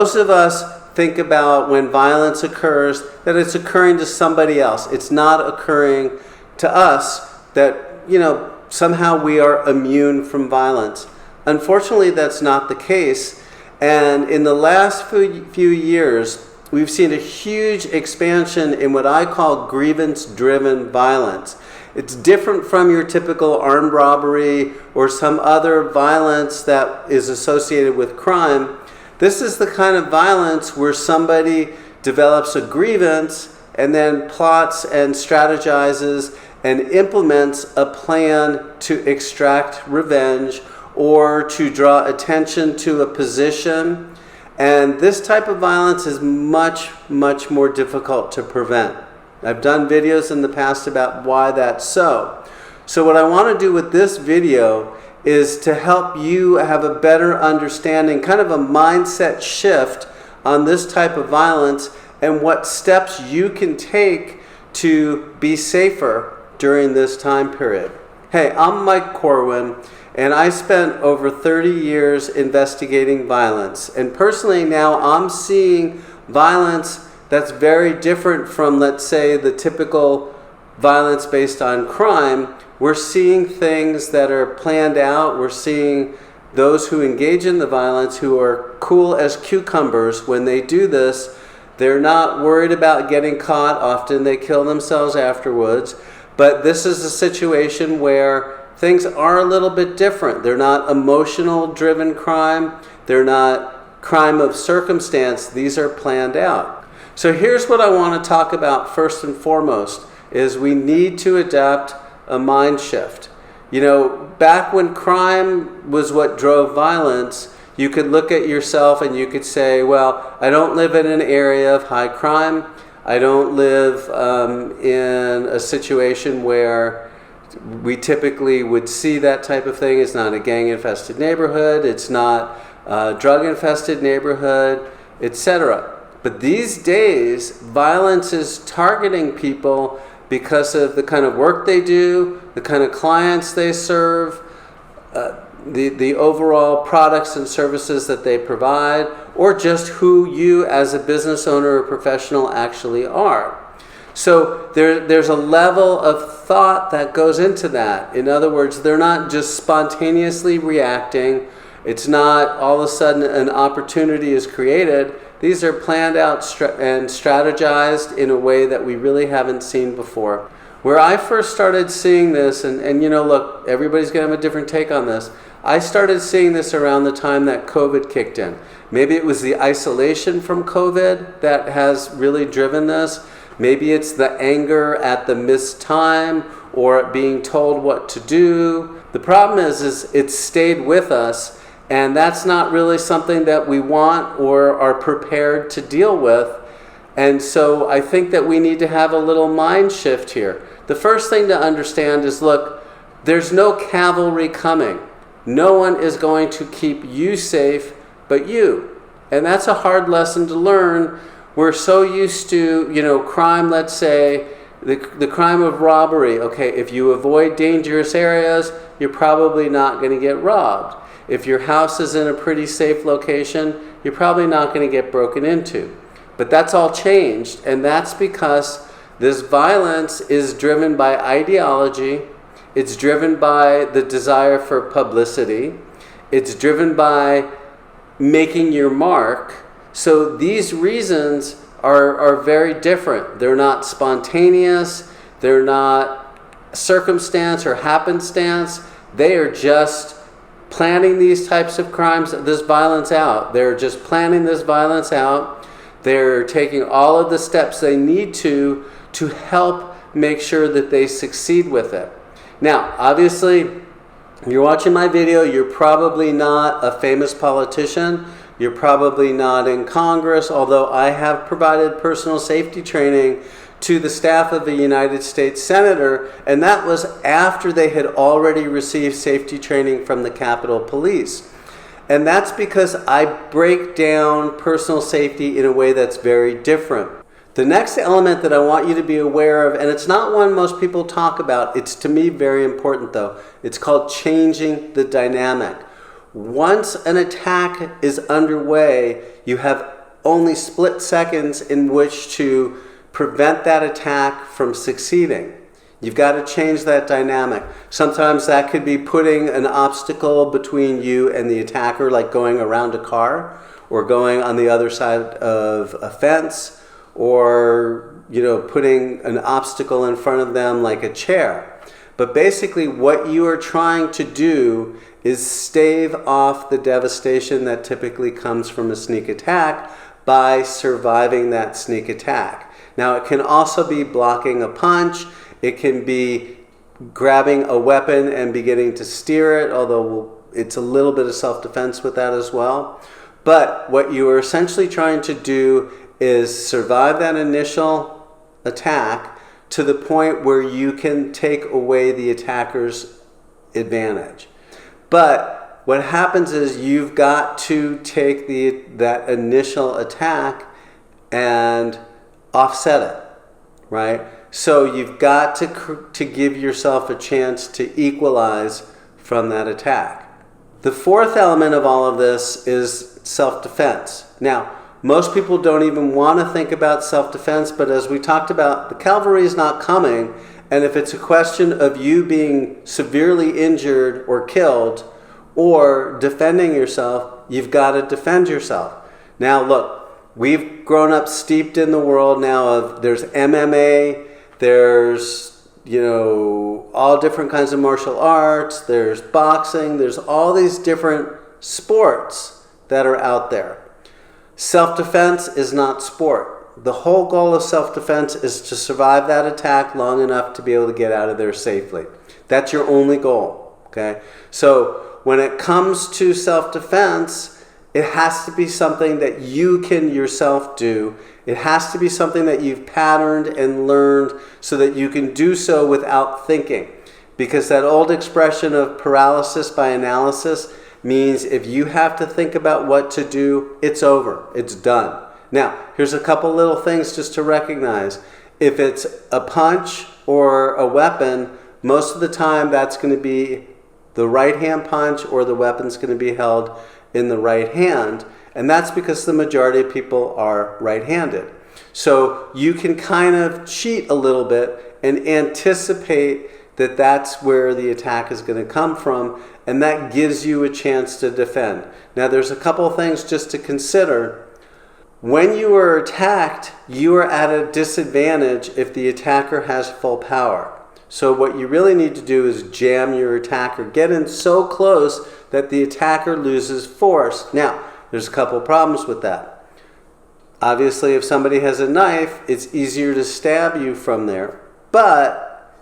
Most of us think about when violence occurs that it's occurring to somebody else. It's not occurring to us, that, somehow we are immune from violence. Unfortunately, that's not the case. And in the last few years, we've seen a huge expansion in what I call grievance-driven violence. It's different from your typical armed robbery or some other violence that is associated with crime. This is the kind of violence where somebody develops a grievance and then plots and strategizes and implements a plan to extract revenge or to draw attention to a position. And this type of violence is much, much more difficult to prevent. I've done videos in the past about why that's so. So what I want to do with this video is to help you have a better understanding, kind of a mindset shift on this type of violence and what steps you can take to be safer during this time period. Hey, I'm Mike Corwin, and I spent over 30 years investigating violence. And personally now I'm seeing violence that's very different from, let's say, the typical violence based on crime. We're seeing things that are planned out. We're seeing those who engage in the violence who are cool as cucumbers. When they do this, they're not worried about getting caught. Often they kill themselves afterwards. But this is a situation where things are a little bit different. They're not emotional-driven crime. They're not crime of circumstance. These are planned out. So here's what I want to talk about first and foremost, is we need to adapt a mind shift. Back when crime was what drove violence, you could look at yourself and you could say, well, I don't live in an area of high crime. I don't live in a situation where we typically would see that type of thing. It's not a gang-infested neighborhood. It's not a drug-infested neighborhood, etc. But these days, violence is targeting people because of the kind of work they do, the kind of clients they serve, the overall products and services that they provide, or just who you as a business owner or professional actually are. So there's a level of thought that goes into that. In other words, they're not just spontaneously reacting. It's not all of a sudden an opportunity is created. These are planned out and strategized in a way that we really haven't seen before. Where I first started seeing this, and look, everybody's going to have a different take on this. I started seeing this around the time that COVID kicked in. Maybe it was the isolation from COVID that has really driven this. Maybe it's the anger at the missed time or being told what to do. The problem is it's stayed with us. And that's not really something that we want or are prepared to deal with. And so I think that we need to have a little mind shift here. The first thing to understand is, look, there's no cavalry coming. No one is going to keep you safe but you. And that's a hard lesson to learn. We're so used to, crime, let's say, the crime of robbery. Okay, if you avoid dangerous areas, you're probably not going to get robbed. If your house is in a pretty safe location, you're probably not going to get broken into. But that's all changed, and that's because this violence is driven by ideology. It's driven by the desire for publicity. It's driven by making your mark. So these reasons are very different. They're not spontaneous. They're not circumstance or happenstance. They are just planning these types of crimes, this violence out. They're just planning this violence out. They're taking all of the steps they need to help make sure that they succeed with it. Now, obviously, if you're watching my video, you're probably not a famous politician. You're probably not in Congress, although I have provided personal safety training to the staff of a United States Senator, and that was after they had already received safety training from the Capitol Police. And that's because I break down personal safety in a way that's very different. The next element that I want you to be aware of, and it's not one most people talk about, it's to me very important though, it's called changing the dynamic. Once an attack is underway, you have only split seconds in which to prevent that attack from succeeding. You've got to change that dynamic. Sometimes that could be putting an obstacle between you and the attacker, like going around a car or going on the other side of a fence, or putting an obstacle in front of them like a chair. But basically what you are trying to do is stave off the devastation that typically comes from a sneak attack by surviving that sneak attack. Now, it can also be blocking a punch. It can be grabbing a weapon and beginning to steer it, although it's a little bit of self-defense with that as well. But what you are essentially trying to do is survive that initial attack to the point where you can take away the attacker's advantage. But what happens is you've got to take that initial attack and offset it, right? So you've got to give yourself a chance to equalize from that attack. The fourth element of all of this is self-defense. Now, most people don't even want to think about self-defense, but as we talked about, the calvary is not coming, and if it's a question of you being severely injured or killed or defending yourself, you've got to defend yourself. Now look, we've grown up steeped in the world now of there's MMA, there's all different kinds of martial arts, there's boxing, there's all these different sports that are out there. Self-defense is not sport. The whole goal of self-defense is to survive that attack long enough to be able to get out of there safely. That's your only goal, okay? So when it comes to self-defense, it has to be something that you can yourself do. It has to be something that you've patterned and learned so that you can do so without thinking. Because that old expression of paralysis by analysis means if you have to think about what to do, it's over. It's done. Now, here's a couple little things just to recognize. If it's a punch or a weapon, most of the time that's going to be the right hand punch, or the weapon's going to be held in the right hand. And that's because the majority of people are right-handed. So you can kind of cheat a little bit and anticipate that that's where the attack is going to come from, and that gives you a chance to defend. Now, there's a couple of things just to consider. When you are attacked, you are at a disadvantage if the attacker has full power. So what you really need to do is jam your attacker. Get in so close that the attacker loses force. Now, there's a couple problems with that. Obviously, if somebody has a knife, it's easier to stab you from there. But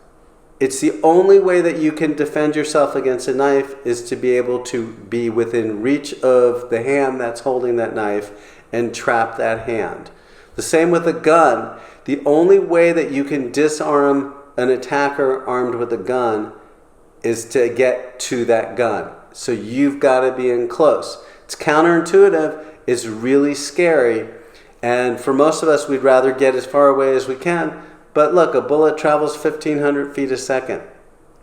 it's the only way that you can defend yourself against a knife is to be able to be within reach of the hand that's holding that knife and trap that hand. The same with a gun. The only way that you can disarm an attacker armed with a gun is to get to that gun. So you've got to be in close. It's counterintuitive, it's really scary, and for most of us, we'd rather get as far away as we can. But look, a bullet travels 1,500 feet a second.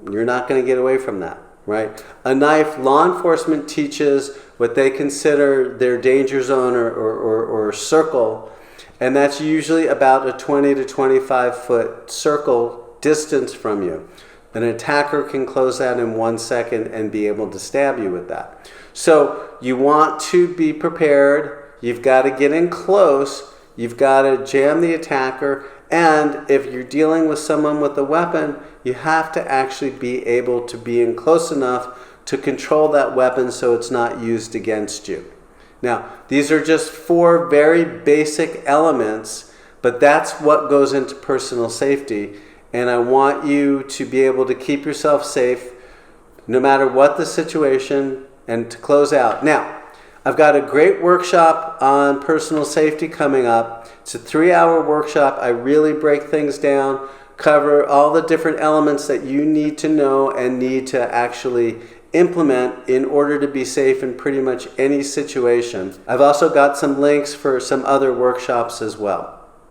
You're not going to get away from that, right? A knife, law enforcement teaches what they consider their danger zone or circle, and that's usually about a 20 to 25 foot circle distance from you. An attacker can close that in 1 second and be able to stab you with that. So you want to be prepared. You've got to get in close. You've got to jam the attacker. And if you're dealing with someone with a weapon, you have to actually be able to be in close enough to control that weapon so it's not used against you. Now, these are just 4 very basic elements, but that's what goes into personal safety. And I want you to be able to keep yourself safe no matter what the situation, and to close out. Now, I've got a great workshop on personal safety coming up. It's a 3-hour workshop. I really break things down, cover all the different elements that you need to know and need to actually implement in order to be safe in pretty much any situation. I've also got some links for some other workshops as well.